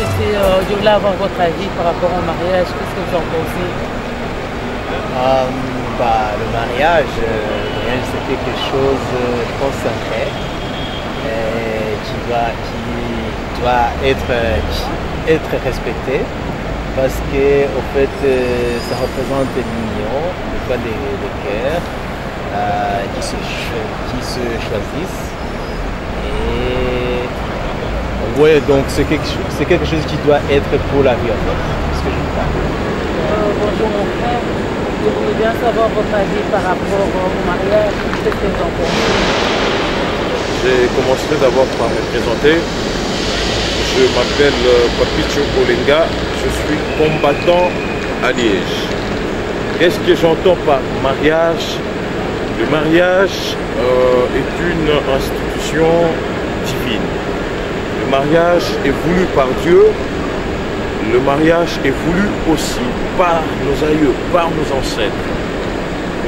Je voulais avoir votre avis par rapport au mariage. Qu'est-ce que vous en pensez? Le mariage, c'est quelque chose, je pense, sacré, qui doit être respecté parce que, au fait, ça représente l'union des cœurs qui se choisissent. Et ouais, donc c'est quelque chose qui doit être pour la vie en fait, c'est ce que je parle. Bonjour mon frère, je voulais bien savoir votre avis par rapport au mariage. Qu'est-ce que vous en pensez? J'ai commencé d'abord par me présenter. Je m'appelle Papicho Olenga, je suis combattant à Liège. Qu'est-ce que j'entends par mariage? Le mariage est une institution divine. Le mariage est voulu par Dieu. Le mariage est voulu aussi par nos aïeux, par nos ancêtres.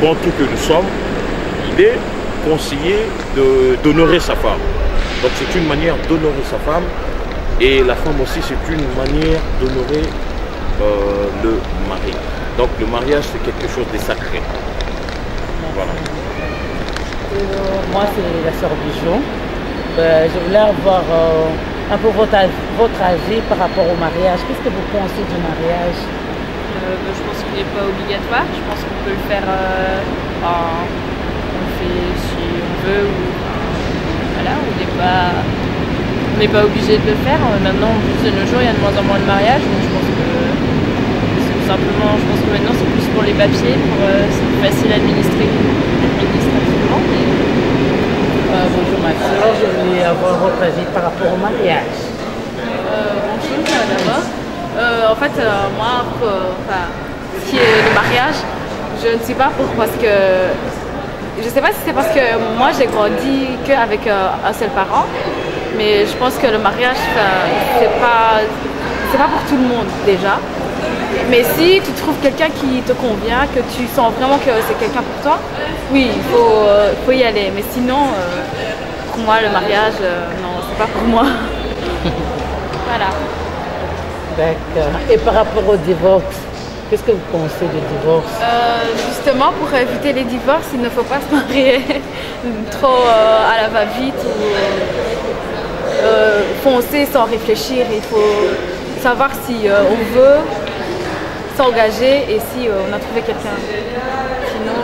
Bon, tout que nous sommes, il est conseillé d'honorer sa femme. Donc c'est une manière d'honorer sa femme. Et la femme aussi, c'est une manière d'honorer le mari. Donc le mariage, c'est quelque chose de sacré. Voilà. Moi, c'est la sœur Bijon. Je voulais avoir un peu votre avis par rapport au mariage. Qu'est-ce que vous pensez du mariage? Je pense qu'il n'est pas obligatoire. Je pense qu'on peut le faire, on le fait si on veut ou voilà, on n'est pas obligé de le faire. Maintenant, en plus de nos jours, il y a de moins en moins de mariages, donc je pense que c'est tout simplement, je pense que maintenant c'est plus pour les papiers, c'est plus facile à administrer administrativement. Bonjour ma soeur, je voulais avoir votre avis par rapport au mariage. Bonjour d'abord. En fait, moi, ce qui est le mariage, je ne sais pas pourquoi, parce que je ne sais pas si c'est parce que moi j'ai grandi qu'avec un seul parent, mais je pense que le mariage, c'est pas pour tout le monde déjà. Mais si tu trouves quelqu'un qui te convient, que tu sens vraiment que c'est quelqu'un pour toi, oui, il faut y aller. Mais sinon, pour moi, le mariage, non, c'est pas pour moi. Voilà. D'accord. Et par rapport au divorce, qu'est-ce que vous pensez du divorce? Justement, pour éviter les divorces, il ne faut pas se marier trop à la va-vite ou foncer sans réfléchir. Il faut savoir si on veut s'engager et si on a trouvé quelqu'un. Sinon,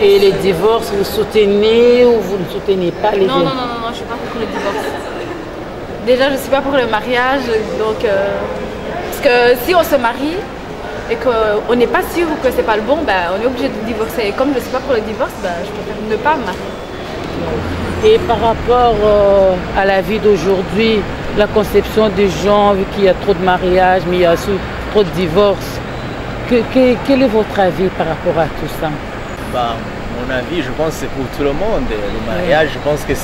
Et les divorces, vous soutenez ou vous ne soutenez pas les non, je ne suis pas pour le divorce. Déjà, je ne suis pas pour le mariage, donc parce que si on se marie et qu'on n'est pas sûr que c'est pas le bon, on est obligé de divorcer. Et comme je ne suis pas pour le divorce, je préfère ne pas me marier. Et par rapport à la vie d'aujourd'hui, la conception des gens, vu qu'il y a trop de mariages, mais il y a aussi trop de divorces, quel est votre avis par rapport à tout ça? Mon avis, je pense que c'est pour tout le monde. Le mariage, je pense que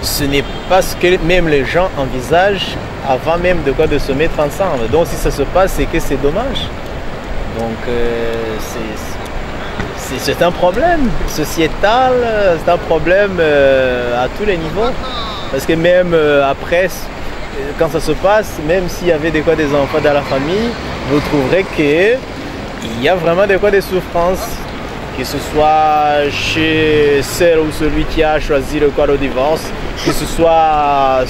ce n'est pas ce que même les gens envisagent avant même de se mettre ensemble. Donc si ça se passe, c'est que c'est dommage. Donc c'est un problème sociétal, c'est un problème à tous les niveaux. Parce que même après, quand ça se passe, même s'il y avait des enfants dans la famille, vous trouverez qu'il y a vraiment des souffrances, que ce soit chez celle ou celui qui a choisi le divorce, que ce soit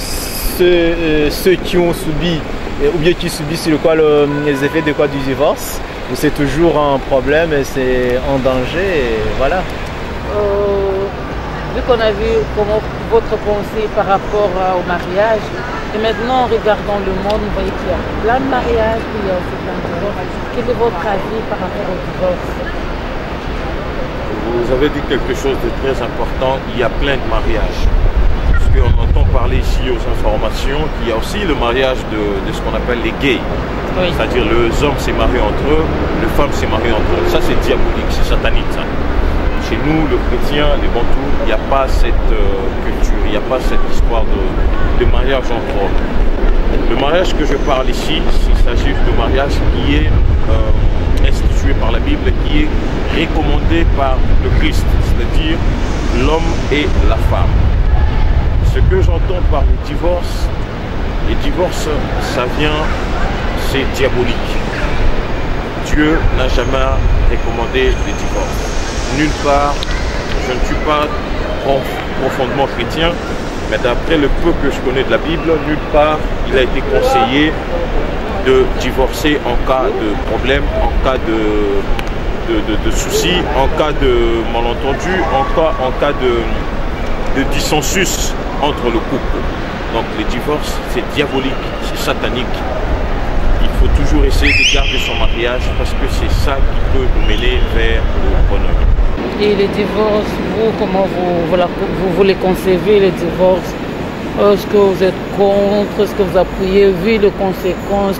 ceux qui ont subi ou bien qui subissent les effets du divorce, c'est toujours un problème et c'est en danger, et voilà. Vu qu'on a vu comment votre pensée par rapport au mariage, et maintenant en regardant le monde, vous voyez qu'il y a plein de mariages, puis il y a aussi plein de divorces. Quel est votre avis par rapport au divorce? Vous avez dit quelque chose de très important, il y a plein de mariages. Parce qu'on entend parler ici aux informations qu'il y a aussi le mariage de ce qu'on appelle les gays. Oui. C'est-à-dire les hommes s'est mariés entre eux, les femmes s'est mariées entre eux. Ça c'est diabolique, c'est satanique ça. Chez nous, le chrétien, les bantous, il n'y a pas cette culture, il n'y a pas cette histoire de mariage entre hommes. Le mariage que je parle ici, il s'agit de mariage qui est institué par la Bible, qui est recommandé par le Christ, c'est-à-dire l'homme et la femme. Ce que j'entends par le divorce, Les divorces, ça vient, c'est diabolique. Dieu n'a jamais recommandé les divorces. Nulle part, je ne suis pas profondément chrétien, mais d'après le peu que je connais de la Bible, nulle part il a été conseillé de divorcer en cas de problème, en cas de soucis, en cas de malentendu, en cas de dissensus entre le couple. Donc les divorces, c'est diabolique, c'est satanique. Il faut toujours essayer de garder son mariage parce que c'est ça qui peut nous mener vers le bonheur. Et les divorces, vous, comment vous les concevez, les divorces? Est-ce que vous êtes contre? Est-ce que vous appuyez, vu les conséquences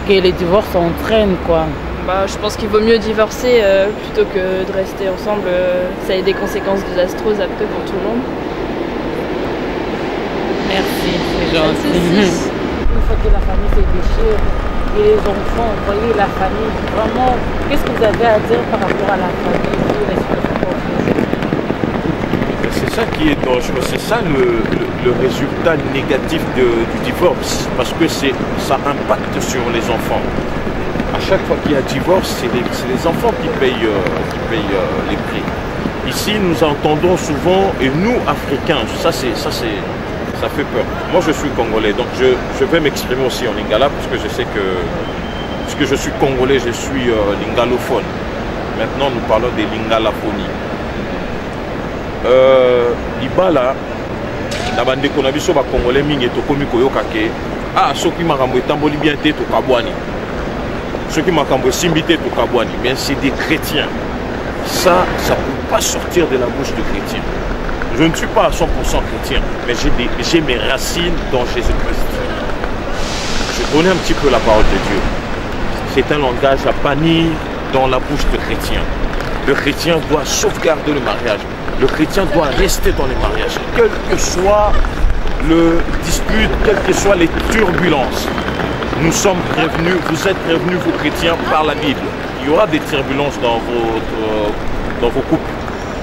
que les divorces entraînent, quoi? Bah, je pense qu'il vaut mieux divorcer plutôt que de rester ensemble. Ça a des conséquences désastreuses après pour tout le monde. Merci, c'est gentil. Merci. Une fois que la famille se déchire et les enfants, vous voyez la famille, vraiment, qu'est-ce que vous avez à dire par rapport à la famille? C'est ça qui est dangereux, c'est ça le résultat négatif du divorce, parce que ça impacte sur les enfants. À chaque fois qu'il y a divorce, c'est les enfants qui payent les prix. Ici, nous entendons souvent, et nous, Africains, ça fait peur. Moi, je suis congolais, donc je vais m'exprimer aussi en lingala, parce que je sais que, puisque je suis congolais, je suis lingalophone. Maintenant, nous parlons de lingalaphonie. Libala, na bandeko na biso ba congolais mingi tokomi koyoka ke soki makambo etamboli bien te tokabwani. Soki makambo esimbi te tokabwani. Mais c'est des chrétiens. Ça ne peut pas sortir de la bouche de chrétiens. Je ne suis pas à 100% chrétien, mais j'ai mes racines dans Jésus-Christ. Je connais un petit peu la parole de Dieu. C'est un langage à bannir dans la bouche de chrétiens. Le chrétien doit sauvegarder le mariage. Le chrétien doit rester dans les mariages. Quel que soit le dispute, quelles que soient les turbulences. Nous sommes prévenus, vous êtes prévenus, vous chrétiens, par la Bible. Il y aura des turbulences dans vos couples.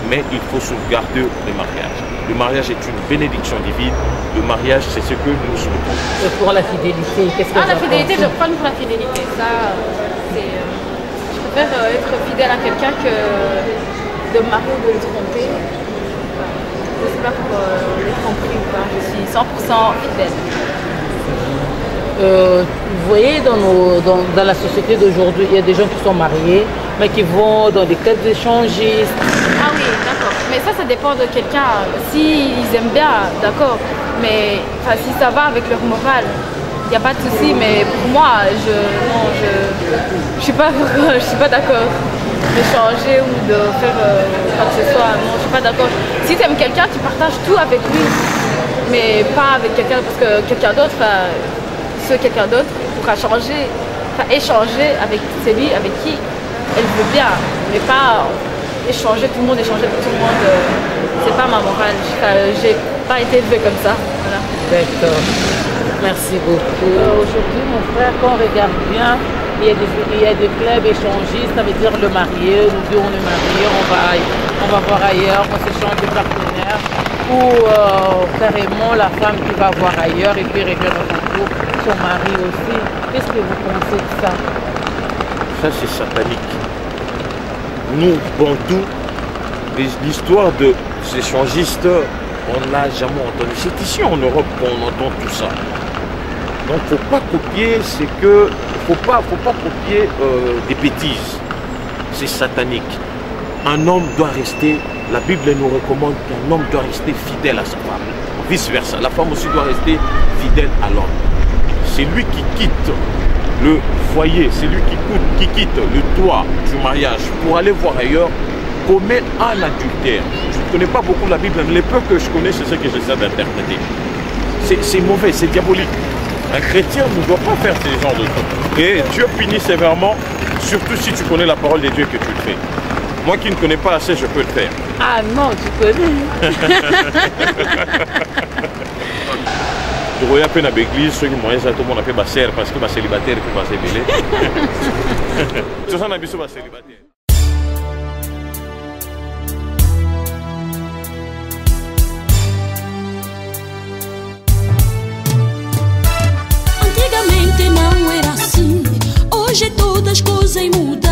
Mais il faut sauvegarder le mariage. Le mariage est une bénédiction divine. Le mariage, c'est ce que nous souhaitons. Et pour la fidélité, qu'est-ce que la fidélité, je prends pour la fidélité. Ça, je préfère être fidèle à quelqu'un que de me marier ou de le tromper. Je ne sais pas pour les tromper ou pas. Je suis 100% fidèle. Vous voyez, dans la société d'aujourd'hui, il y a des gens qui sont mariés, mais qui vont dans des caisses d'échangistes. Ah oui, d'accord. Mais ça dépend de quelqu'un. S'ils aiment bien, d'accord. Mais si ça va avec leur morale, il n'y a pas de souci. Mais pour moi, je ne suis pas d'accord de changer ou de faire quoi que ce soit. Non, je ne suis pas d'accord. Si tu aimes quelqu'un, tu partages tout avec lui. Mais pas avec quelqu'un, parce que quelqu'un d'autre... quelqu'un d'autre pourra échanger avec celui avec qui elle veut bien, mais pas échanger tout le monde, échanger avec tout le monde. C'est pas ma morale. J'ai pas été élevée comme ça. Voilà. D'accord. Merci beaucoup. Aujourd'hui, mon frère, quand on regarde bien, il y a des clubs échangistes, ça veut dire le marié, nous deux on est mariés, on va voir ailleurs, on s'échange de partenaires, ou carrément la femme qui va voir ailleurs et puis revient dans son couple, son mari aussi. Qu'est-ce que vous pensez de ça? Ça, c'est satanique. Nous, Bantous, l'histoire de ces échangistes, on ne l'a jamais entendu. C'est ici en Europe qu'on entend tout ça. Donc, il ne faut pas copier, faut pas copier des bêtises. C'est satanique. Un homme doit rester, la Bible nous recommande qu'un homme doit rester fidèle à sa femme. Vice versa, la femme aussi doit rester fidèle à l'homme. C'est lui qui quitte le foyer, c'est lui qui quitte le toit du mariage pour aller voir ailleurs, commet un adultère. Je ne connais pas beaucoup la Bible, mais les peu que je connais, c'est ce que j'essaie d'interpréter. C'est mauvais, c'est diabolique. Un chrétien ne doit pas faire ces genres de trucs. Et Dieu punit sévèrement, surtout si tu connais la parole de Dieu que tu le fais. Moi qui ne connais pas assez, je peux le faire. Ah non, tu connais. Je voyais à peine à l'église, ceux qui m'ont dit tout le monde a fait ma sœur parce que ma célibataire est pas célibataire. Tout ça, on a vu ma célibataire. em mudar.